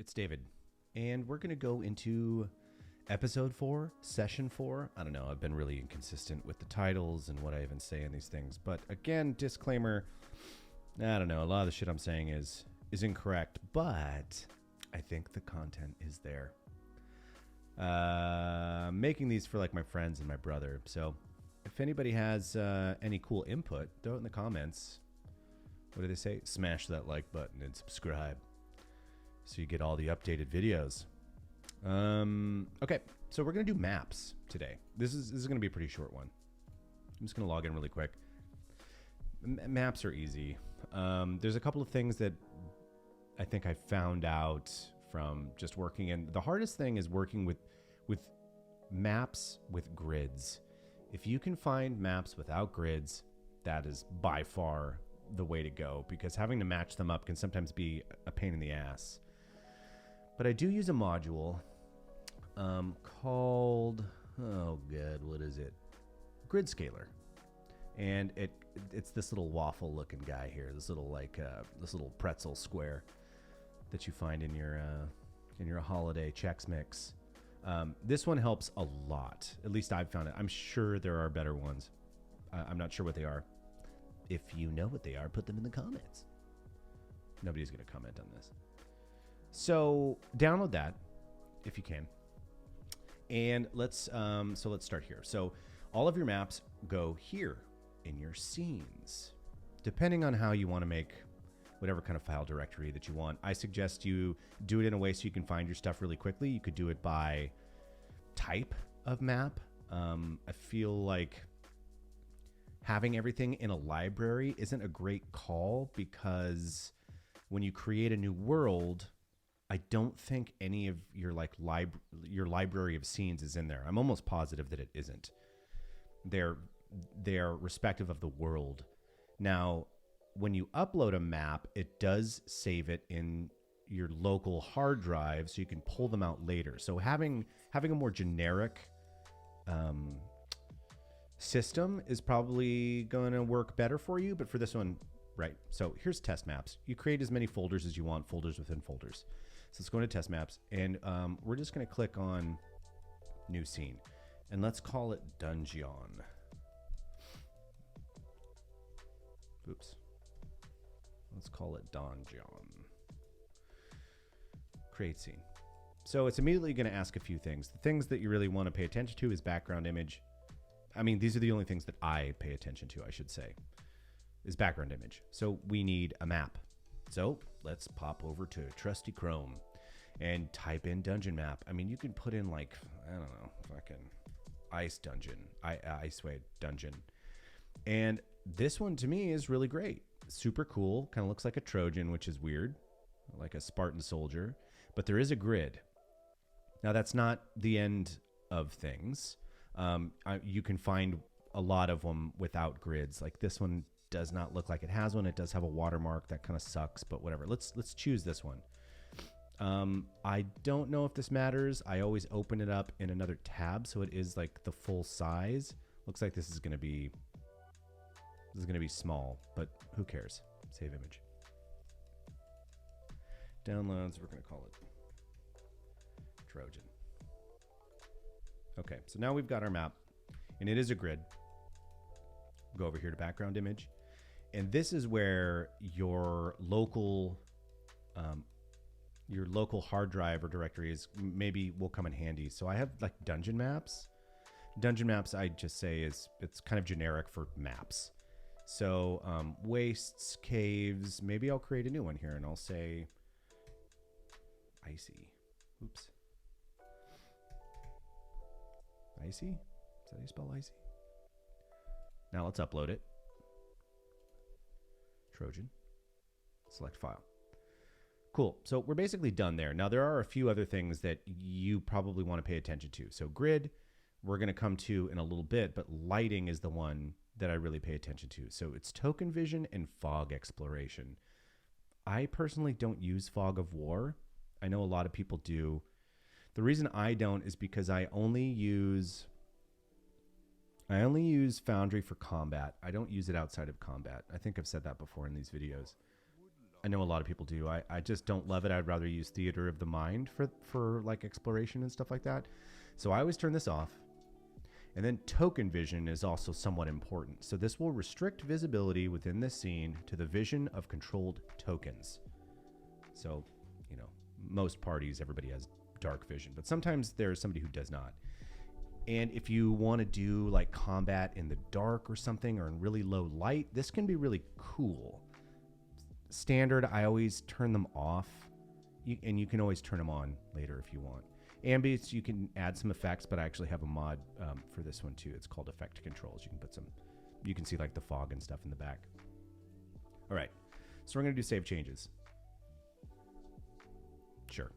it's David, and we're going to go into episode 4, session 4. I don't know, I've been really inconsistent with the titles and what I even say in these things, but again, disclaimer, I don't know, a lot of the shit I'm saying is incorrect, but I think the content is there. I'm making these for like my friends and my brother, so if anybody has any cool input, throw it in the comments. What do they say? Smash that like button and subscribe so you get all the updated videos. Okay, so we're going to do maps today. This is going to be a pretty short one. I'm just going to log in really quick. Maps are easy. There's a couple of things that I think I found out from just working in. The hardest thing is working with maps with grids. If you can find maps without grids, that is by far the way to go, because having to match them up can sometimes be a pain in the ass. But I do use a module called, oh god, what is it? Grid Scaler. And it's this little waffle looking guy here, this little this little pretzel square that you find in your holiday Chex Mix. This one helps a lot. At least I've found it. I'm sure there are better ones. I'm not sure what they are. If you know what they are, put them in the comments. Nobody's going to comment on this. So download that if you can. And let's start here. So all of your maps go here in your scenes, depending on how you want to make whatever kind of file directory that you want. I suggest you do it in a way so you can find your stuff really quickly. You could do it by type of map. I feel like having everything in a library isn't a great call, because when you create a new world, I don't think any of your your library of scenes is in there. I'm almost positive that it isn't. They're respective of the world. Now, when you upload a map, it does save it in your local hard drive, so you can pull them out later. So having a more generic system is probably going to work better for you. But for this one, right. So here's test maps. You create as many folders as you want, folders within folders. So let's go into test maps, and we're just going to click on new scene, and let's call it Dungeon. Oops. Let's call it Dungeon. Create scene. So it's immediately going to ask a few things. The things that you really want to pay attention to is background image. I mean, these are the only things that I pay attention to, I should say, is background image. So we need a map. So let's pop over to Trusty Chrome and type in dungeon map. I mean, you can put in like, I don't know, fucking Iceway dungeon. And this one to me is really great. Super cool. Kind of looks like a Trojan, which is weird, like a Spartan soldier. But there is a grid. Now, that's not the end of things. You can find a lot of them without grids. Like this one does not look like it has one. It does have a watermark. That kind of sucks, but whatever. Let's choose this one. I don't know if this matters. I always open it up in another tab, so it is like the full size. Looks like this is going to be small, but who cares? Save image. Downloads, we're going to call it Trojan. Okay, so now we've got our map, and it is a grid. Go over here to background image, and this is where your local hard drive or directory is maybe will come in handy. So I have like dungeon maps. Dungeon maps, I just say it's kind of generic for maps. So wastes, caves, maybe I'll create a new one here and I'll say icy. Oops. Icy? Is that how you spell icy? Now let's upload it. Trojan. Select file. Cool. So we're basically done there. Now there are a few other things that you probably want to pay attention to. So grid, we're going to come to in a little bit, but lighting is the one that I really pay attention to. So it's token vision and fog exploration. I personally don't use fog of war. I know a lot of people do. The reason I don't is because I only use Foundry for combat. I don't use it outside of combat. I think I've said that before in these videos. I know a lot of people do. I just don't love it. I'd rather use theater of the mind for like exploration and stuff like that. So I always turn this off. And then token vision is also somewhat important. So this will restrict visibility within this scene to the vision of controlled tokens. So, you know, most parties, everybody has dark vision, but sometimes there's somebody who does not. And if you want to do like combat in the dark or something, or in really low light, this can be really cool. Standard, I always turn them off, and you can always turn them on later if you want. Ambience, you can add some effects, but I actually have a mod for this one too. It's called Effect Controls. You can put some, you can see like the fog and stuff in the back. All right, so we're gonna do save changes. Sure.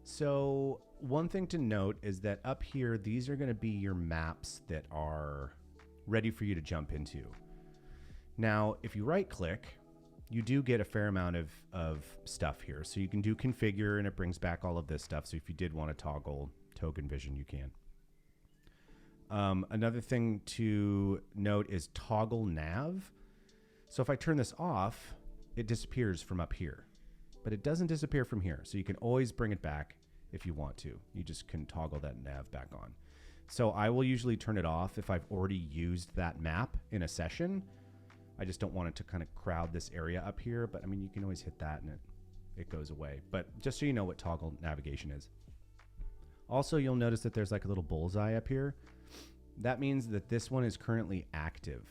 So one thing to note is that up here, these are gonna be your maps that are ready for you to jump into. Now, if you right click, you do get a fair amount of stuff here. So you can do configure, and it brings back all of this stuff. So if you did want to toggle token vision, you can. Another thing to note is toggle nav. So if I turn this off, it disappears from up here, but it doesn't disappear from here. So you can always bring it back if you want to. You just can toggle that nav back on. So I will usually turn it off if I've already used that map in a session. I just don't want it to kind of crowd this area up here, but I mean, you can always hit that and it goes away. But just so you know what toggle navigation is. Also, you'll notice that there's like a little bullseye up here. That means that this one is currently active.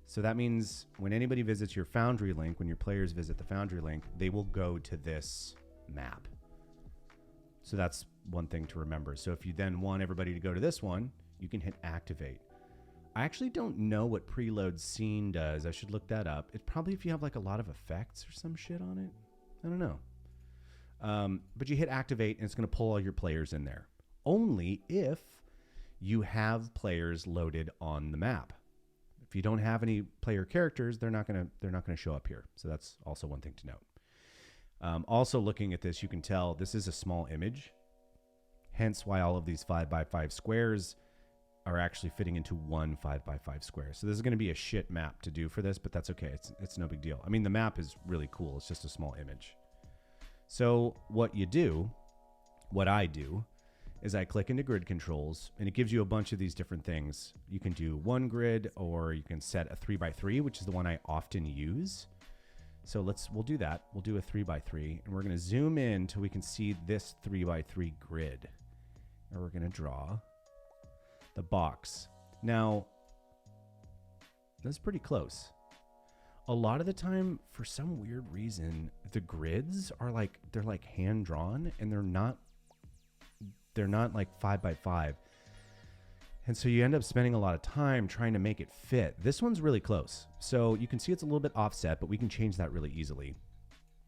So that means when anybody visits your Foundry link, when your players visit the Foundry link, they will go to this map. So that's one thing to remember. So if you then want everybody to go to this one, you can hit activate. I actually don't know what preload scene does. I should look that up. It's probably if you have like a lot of effects or some shit on it. I don't know. But you hit activate and it's going to pull all your players in there. Only if you have players loaded on the map. If you don't have any player characters, they're not going to show up here. So that's also one thing to note. Also looking at this, you can tell this is a small image. Hence why all of these 5x5 squares are actually fitting into one 5x5 square. So this is going to be a shit map to do for this, but that's okay. It's no big deal. I mean, the map is really cool. It's just a small image. So what I do is I click into grid controls, and it gives you a bunch of these different things. You can do one grid, or you can set a 3x3, which is the one I often use. So we'll do that. We'll do a 3x3, and we're going to zoom in until we can see this 3x3 grid. And we're going to draw the box. Now, that's pretty close. A lot of the time, for some weird reason, the grids are like, they're like hand drawn, and they're not like 5x5. And so you end up spending a lot of time trying to make it fit. This one's really close. So you can see it's a little bit offset, but we can change that really easily.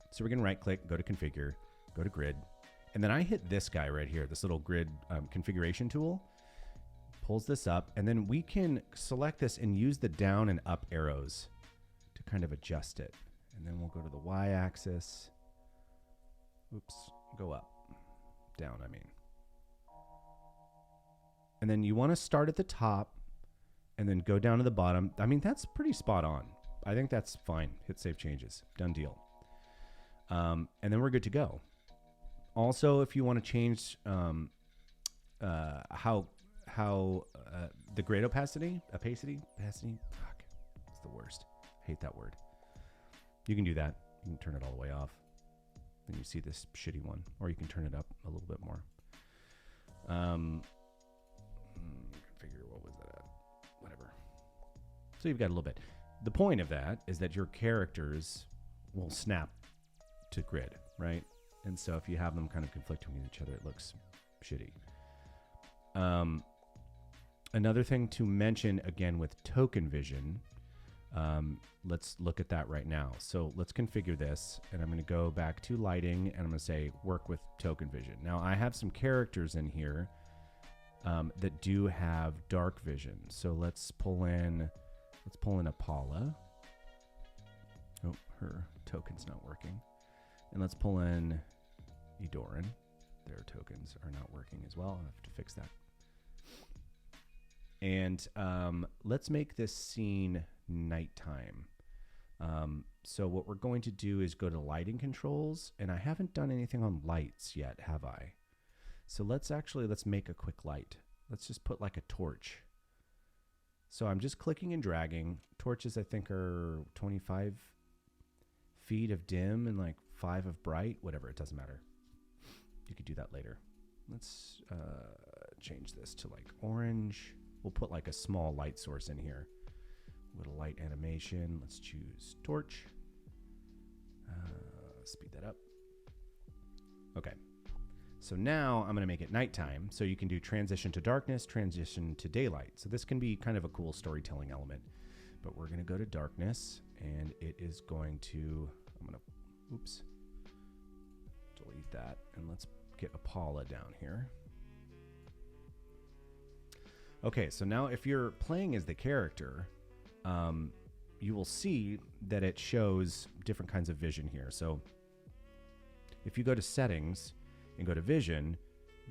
So we're gonna right click, go to configure, go to grid. And then I hit this guy right here, this little grid configuration tool. Pulls this up, and then we can select this and use the down and up arrows to kind of adjust it. And then we'll go to the y-axis. Oops, go up. Down, I mean. And then you want to start at the top and then go down to the bottom. I mean, that's pretty spot on. I think that's fine. Hit save changes. Done deal. And then we're good to go. Also, if you want to change how the grid opacity, fuck, it's the worst. I hate that word. You can do that. You can turn it all the way off. Then you see this shitty one, or you can turn it up a little bit more. Figure what was that at? Whatever. So you've got a little bit. The point of that is that your characters will snap to grid, right? And so if you have them kind of conflicting with each other, it looks shitty. Another thing to mention again with token vision, let's look at that right now. So let's configure this, and I'm going to go back to lighting, and I'm going to say work with token vision. Now I have some characters in here that do have dark vision. So let's pull in Apala. Oh, her token's not working. And let's pull in Edoran. Their tokens are not working as well. I'll have to fix that. And let's make this scene nighttime. So what we're going to do is go to lighting controls, and I haven't done anything on lights yet, have I? So let's make a quick light. Let's just put like a torch. So I'm just clicking and dragging. Torches, I think, are 25 feet of dim and like 5 of bright, whatever, it doesn't matter. You could do that later. Let's change this to like orange. We'll put like a small light source in here. Little light animation. Let's choose torch. Speed that up. Okay. So now I'm going to make it nighttime. So you can do transition to darkness, transition to daylight. So this can be kind of a cool storytelling element. But we're going to go to darkness, and it is going to, I'm going to, oops, delete that. And let's get Apollo down here. Okay, so now if you're playing as the character, you will see that it shows different kinds of vision here. So if you go to settings and go to vision,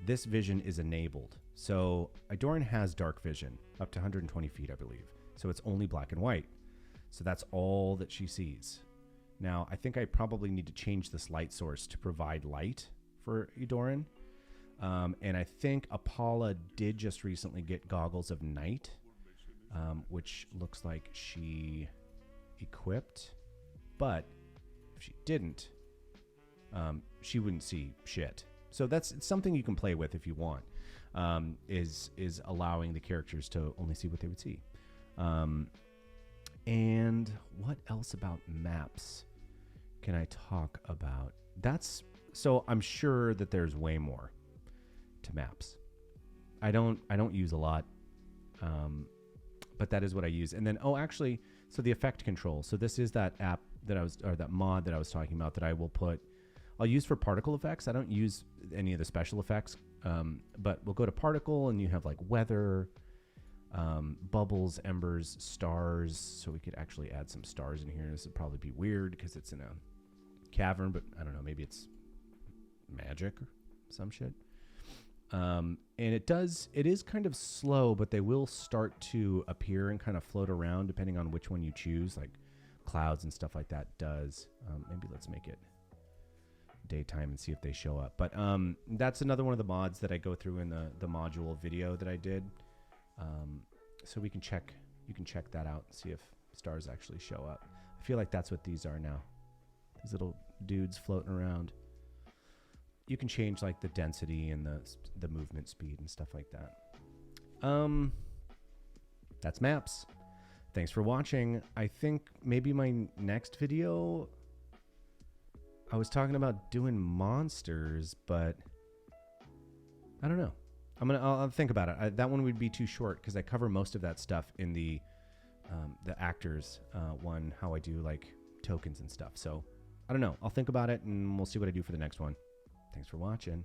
this vision is enabled. So Idoran has dark vision up to 120 feet, I believe. So it's only black and white. So that's all that she sees. Now, I think I probably need to change this light source to provide light for Idoran. And I think Apollo did just recently get goggles of night, which looks like she equipped. But if she didn't, she wouldn't see shit. So that's something you can play with if you want, is allowing the characters to only see what they would see. And what else about maps can I talk about? So I'm sure that there's way more to maps. I don't use a lot, but that is what I use. And then, actually, so the effect control. So this is that app that mod that I was talking about that I'll use for particle effects. I don't use any of the special effects, but we'll go to particle, and you have like weather, bubbles, embers, stars. So we could actually add some stars in here. This would probably be weird because it's in a cavern, but I don't know, maybe it's magic or some shit. And it is kind of slow, but they will start to appear and kind of float around depending on which one you choose, like clouds and stuff like that does. Maybe let's make it daytime and see if they show up. But that's another one of the mods that I go through in the module video that I did. So you can check that out and see if stars actually show up. I feel like that's what these are now. These little dudes floating around. You can change like the density and the movement speed and stuff like that. That's maps. Thanks for watching. I think maybe my next video, I was talking about doing monsters, but I don't know. I'll think about it. That one would be too short because I cover most of that stuff in the actors one, how I do like tokens and stuff. So I don't know. I'll think about it, and we'll see what I do for the next one. Thanks for watching.